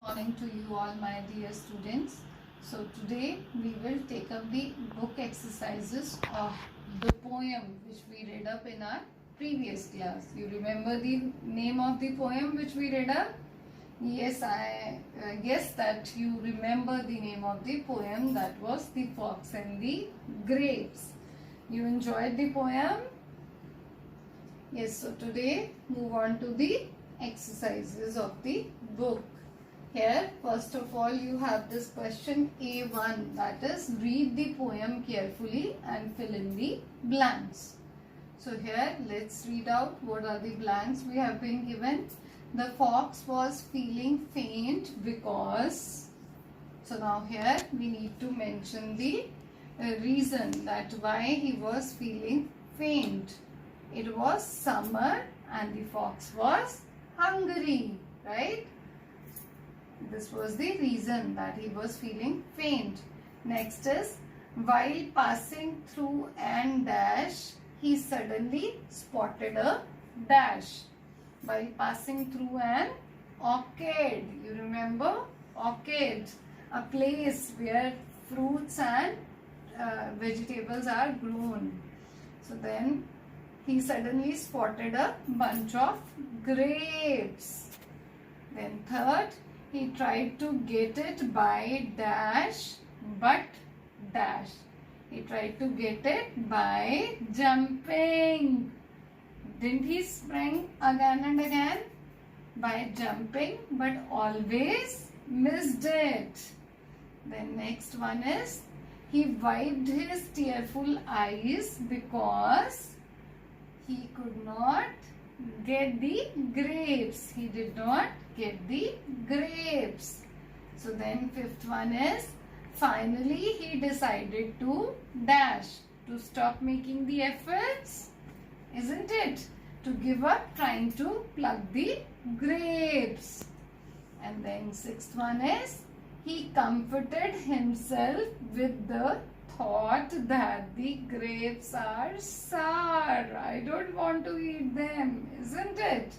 Morning to you all, my dear students. So today we will take up the book exercises of the poem which we read up in our previous class. You remember the name of the poem which we read up? Yes, I guess that you remember the name of the poem. That was The Fox and the Grapes. You enjoyed the poem? Yes, so today move on to the exercises of the book. Here, first of all, you have this question A1, that is, read the poem carefully and fill in the blanks. So here, let's read out what are the blanks we have been given. The fox was feeling faint because, so now here we need to mention the reason that why he was feeling faint. It was summer and the fox was hungry, right? This was the reason that he was feeling faint. Next is, while passing through an dash, he suddenly spotted a dash. While passing through an orchard, you remember? Orchard, a place where fruits and vegetables are grown. So then he suddenly spotted a bunch of grapes. Then third, he tried to get it by dash but dash. He tried to get it by jumping. Didn't he spring again and again? By jumping, but always missed it. Then next one is, he wiped his tearful eyes because he could not get the grapes. He did not get the grapes. So then fifth one is, finally he decided to dash, to stop making the efforts, isn't it? To give up trying to pluck the grapes. And then sixth one is, he comforted himself with the thought that the grapes are sour. I don't want to eat them, isn't it?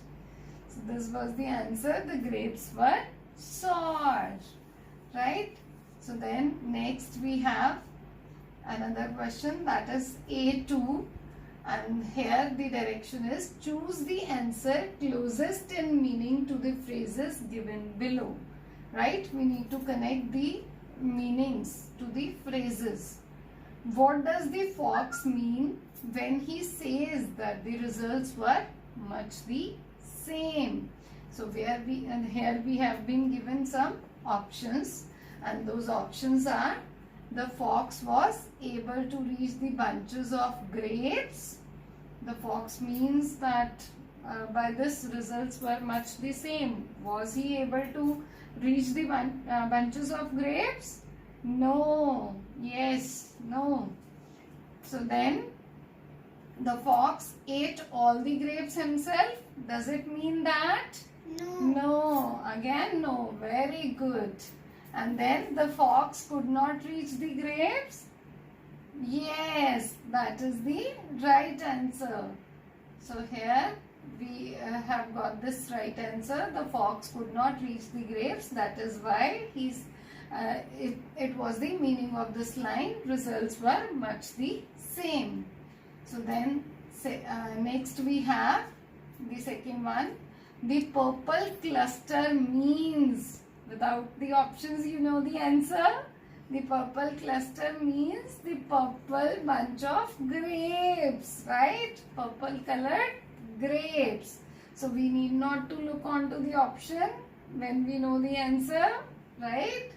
So this was the answer. The grapes were sour, right? So then next we have another question, that is A2, and here the direction is, choose the answer closest in meaning to the phrases given below, right? We need to connect the meanings to the phrases. What does the fox mean when he says that the results were much the same? So here we have been given some options, and those options are, the fox was able to reach the bunches of grapes. The fox means that by this results were much the same. Was he able to reach the bunches of grapes? No. Yes. No. So then the fox ate all the grapes himself. Does it mean that? No. No. Again no. Very good. And then the fox could not reach the grapes? Yes. That is the right answer. So here we have got this right answer. The fox could not reach the grapes. That is why it was the meaning of this line. Results were much the same. So then next we have the second one. The purple cluster means, without the options you know the answer. The purple cluster means the purple bunch of grapes, right? Purple colored grapes. So we need not to look onto the option when we know the answer, right?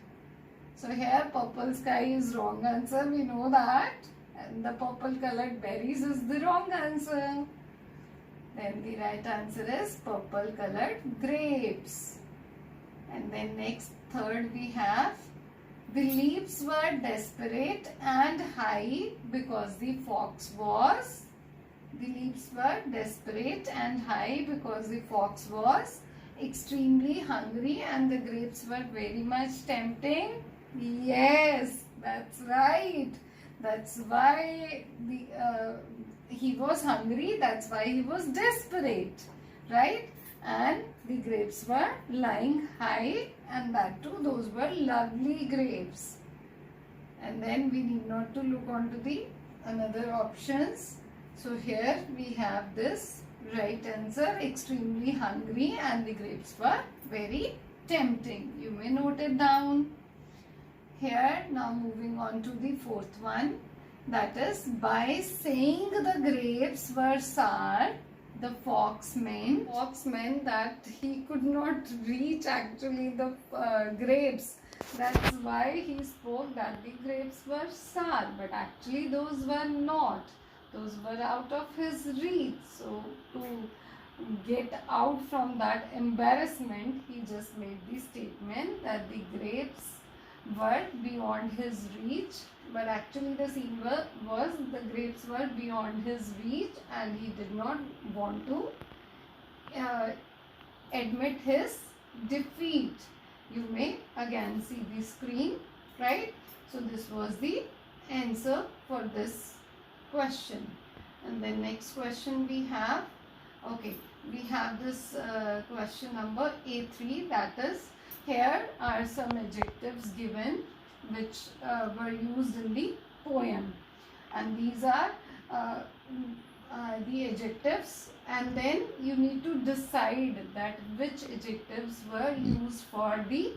So here purple sky is wrong answer, we know that. And the purple colored berries is the wrong answer. Then the right answer is purple colored grapes. And then next, third we have, the leaves were desperate and high because the fox was. The leaves were desperate and high because the fox was extremely hungry and the grapes were very much tempting. Yes, that's right. That's why he was hungry. That's why he was desperate, right? and the grapes were lying high, and that too those were lovely grapes. And then we need not to look on to the another options. So here we have this right answer, extremely hungry, and the grapes were very tempting. You may note it down. Here now moving on to the fourth one, that is, by saying the grapes were sour, the fox meant that he could not reach actually the grapes. That's why he spoke that the grapes were sour, but actually those were not. Those were out of his reach. So to get out from that embarrassment, he just made the statement that the grapes were beyond his reach, but actually the scene was the grapes were beyond his reach, and he did not want to admit his defeat. You may again see the screen, right? So this was the answer for this question. And the next question we have, okay, we have this question number A3, that is, here are some adjectives given which were used in the poem, and these are the adjectives, and then you need to decide that which adjectives were used for the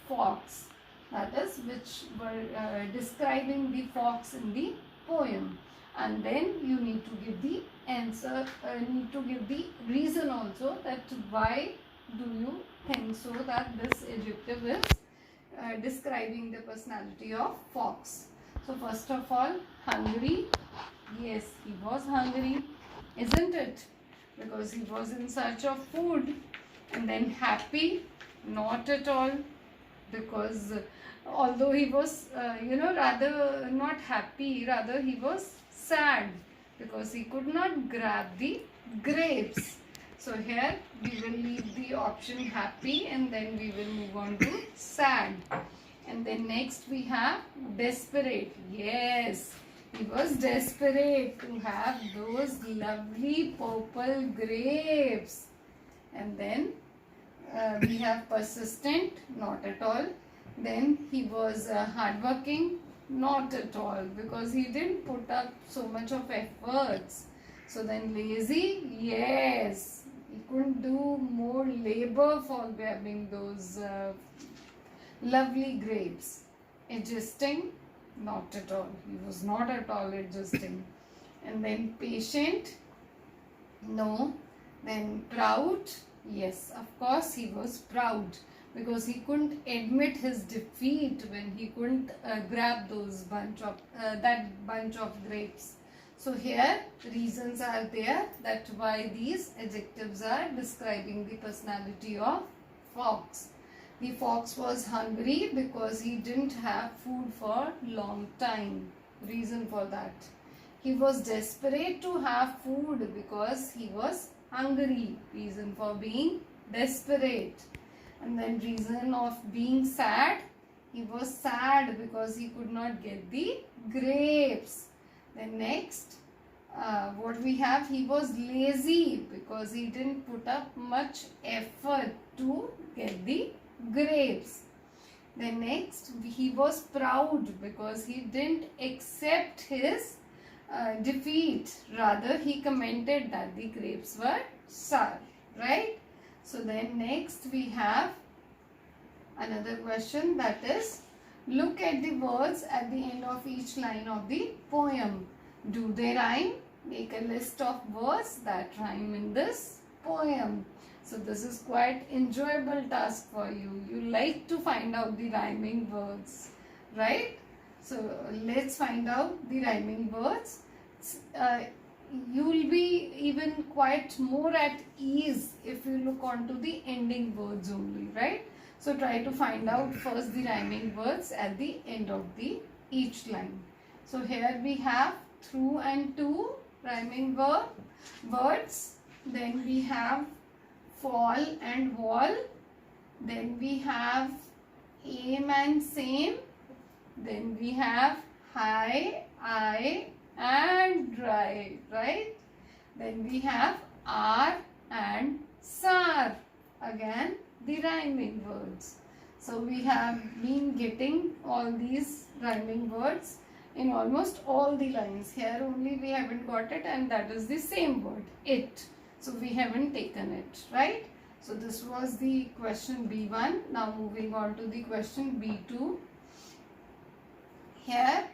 fox, that is, which were describing the fox in the poem, and then you need to give the answer, need to give the reason also, that why do you think so that this adjective is describing the personality of fox. So first of all, hungry. Yes, he was hungry, isn't it? Because he was in search of food. And then happy, not at all, because although he was rather not happy, rather he was sad because he could not grab the grapes. So here we will leave the option happy, and then we will move on to sad. And then next we have desperate. Yes, he was desperate to have those lovely purple grapes. And then we have persistent, not at all. Then he was hardworking, not at all, because he didn't put up so much of efforts. So then lazy, yes, he couldn't do more labor for grabbing those lovely grapes. Adjusting, not at all. He was not at all adjusting. And then patient, no. Then proud, yes, of course he was proud, because he couldn't admit his defeat when he couldn't grab those that bunch of grapes. So here reasons are there that why these adjectives are describing the personality of fox. The fox was hungry because he didn't have food for long time. Reason for that. He was desperate to have food because he was hungry. Reason for being desperate. And then reason of being sad. He was sad because he could not get the grapes. Then next, what we have, he was lazy because he didn't put up much effort to get the grapes. Then next, he was proud because he didn't accept his defeat. Rather, he commented that the grapes were sour, right? So then next we have another question, that is, look at the words at the end of each line of the poem. Do they rhyme? Make a list of words that rhyme in this poem. So this is quite enjoyable task for you. You like to find out the rhyming words, right? So let's find out the rhyming words. You will be even quite more at ease if you look on to the ending words only, right? So try to find out first the rhyming words at the end of the each line. So here we have through and to rhyming words. Then we have fall and wall. Then we have aim and same. Then we have high, I and dry, right? Then we have are and sar. Again, the rhyming words. So we have been getting all these rhyming words in almost all the lines. Here only we haven't got it, and that is the same word, it. So we haven't taken it, right? So this was the question B1. Now moving on to the question B2. Here,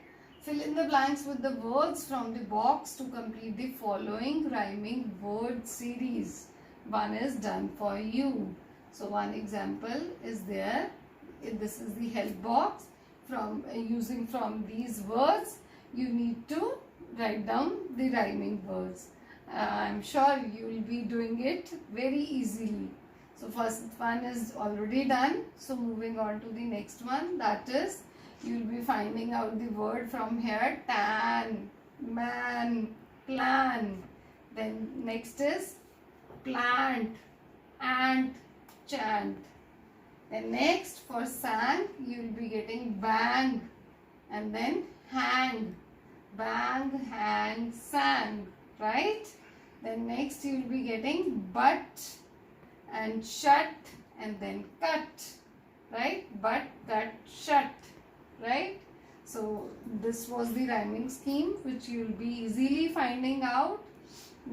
fill in the blanks with the words from the box to complete the following rhyming word series. One is done for you. So one example is there. This is the help box. From using from these words, you need to write down the rhyming words. I'm sure you will be doing it very easily. So first one is already done. So moving on to the next one, that is, you will be finding out the word from here. Tan, man, plan. Then next is plant, ant, chant. Then next for sang, you will be getting bang, and then hang, bang, hang, sang, right? Then next you will be getting but and shut, and then cut, right? But, cut, shut, right? So this was the rhyming scheme which you will be easily finding out.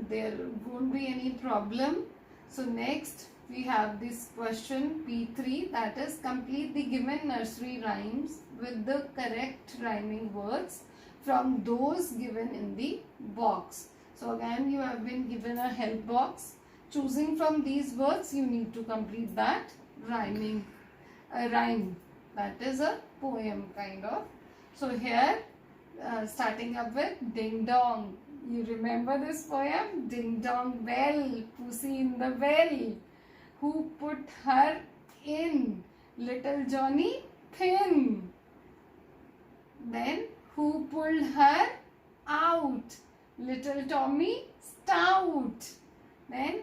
There won't be any problem. So next we have this question P3, that is, complete the given nursery rhymes with the correct rhyming words from those given in the box. So again you have been given a help box. Choosing from these words, you need to complete that rhyming rhyme. That is a poem kind of. So here starting up with ding dong. You remember this poem? Ding dong bell, pussy in the well. Who put her in? Little Johnny thin. Then who pulled her out? Little Tommy stout. Then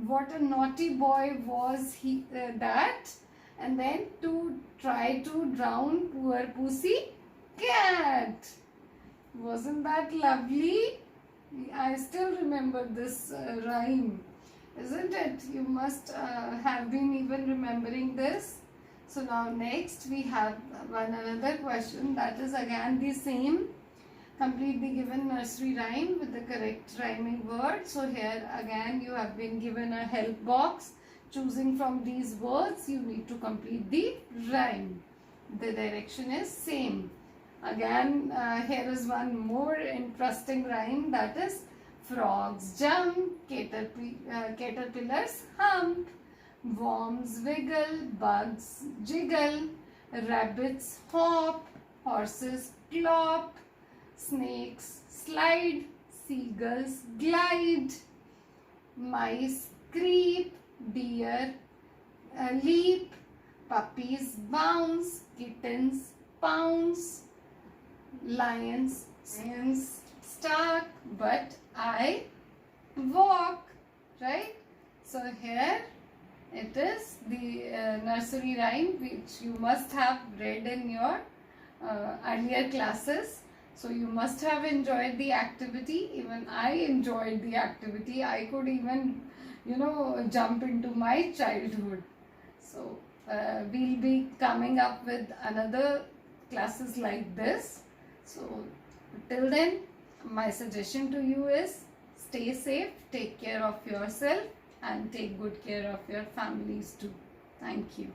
what a naughty boy was he that? And then to try to drown poor pussy cat. Wasn't that lovely? I still remember this rhyme, isn't it? You must have been even remembering this. So now next we have another question, that is again the same. Complete the given nursery rhyme with the correct rhyming word. So here again you have been given a help box. Choosing from these words, you need to complete the rhyme. The direction is same. Again, here is one more interesting rhyme, that is, frogs jump, caterpillars hump, worms wiggle, bugs jiggle, rabbits hop, horses clop, snakes slide, seagulls glide, mice creep, deer leap, puppies bounce, kittens pounce, lions stark, but I walk, right? So here it is the nursery rhyme which you must have read in your earlier classes. So you must have enjoyed the activity. Even I enjoyed the activity. I could even, jump into my childhood. So we'll be coming up with another classes like this. So till then, my suggestion to you is stay safe, take care of yourself, and take good care of your families too. Thank you.